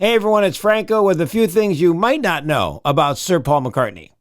Hey everyone, it's Franco with a few things you might not know about Sir Paul McCartney.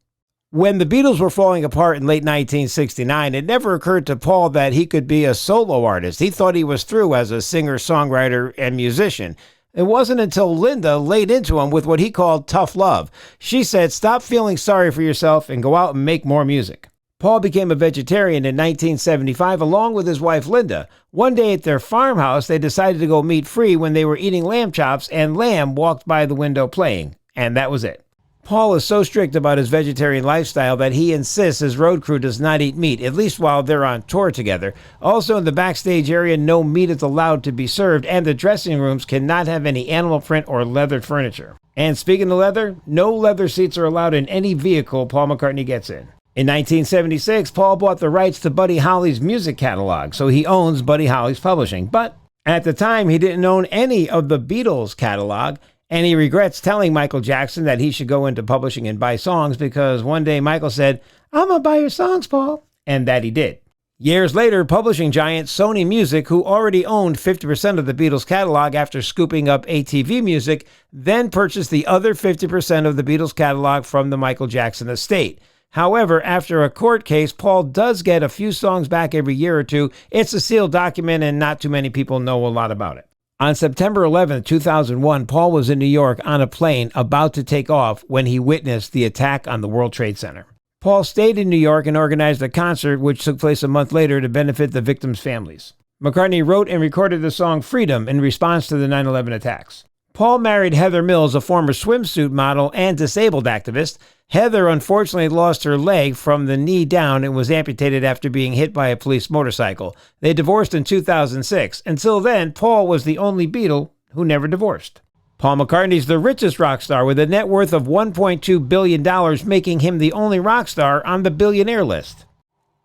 When the Beatles were falling apart in late 1969, it never occurred to Paul that he could be a solo artist. He thought he was through as a singer, songwriter, and musician. It wasn't until Linda laid into him with what he called tough love. She said, "Stop feeling sorry for yourself and go out and make more music." Paul became a vegetarian in 1975 along with his wife Linda. One day at their farmhouse, they decided to go meat-free when they were eating lamb chops, and Lamb walked by the window playing. And that was it. Paul is so strict about his vegetarian lifestyle that he insists his road crew does not eat meat, at least while they're on tour together. Also, in the backstage area, no meat is allowed to be served, and the dressing rooms cannot have any animal print or leather furniture. And speaking of leather, no leather seats are allowed in any vehicle Paul McCartney gets in. In 1976, Paul bought the rights to Buddy Holly's music catalog, so he owns Buddy Holly's Publishing. But at the time, he didn't own any of the Beatles' catalog, and he regrets telling Michael Jackson that he should go into publishing and buy songs because one day Michael said, "I'm going to buy your songs, Paul," and that he did. Years later, publishing giant Sony Music, who already owned 50% of the Beatles' catalog after scooping up ATV Music, then purchased the other 50% of the Beatles' catalog from the Michael Jackson estate. However, after a court case, Paul does get a few songs back every year or two. It's a sealed document and not too many people know a lot about it. On September 11, 2001, Paul was in New York on a plane about to take off when he witnessed the attack on the World Trade Center. Paul stayed in New York and organized a concert which took place a month later to benefit the victims' families. McCartney wrote and recorded the song Freedom in response to the 9/11 attacks. Paul married Heather Mills, a former swimsuit model and disabled activist. Heather unfortunately lost her leg from the knee down and was amputated after being hit by a police motorcycle. They divorced in 2006. Until then, Paul was the only Beatle who never divorced. Paul McCartney's the richest rock star with a net worth of $1.2 billion, making him the only rock star on the billionaire list.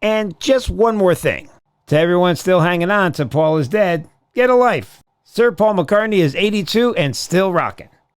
And just one more thing. To everyone still hanging on to Paul is dead, get a life. Sir Paul McCartney is 82 and still rocking.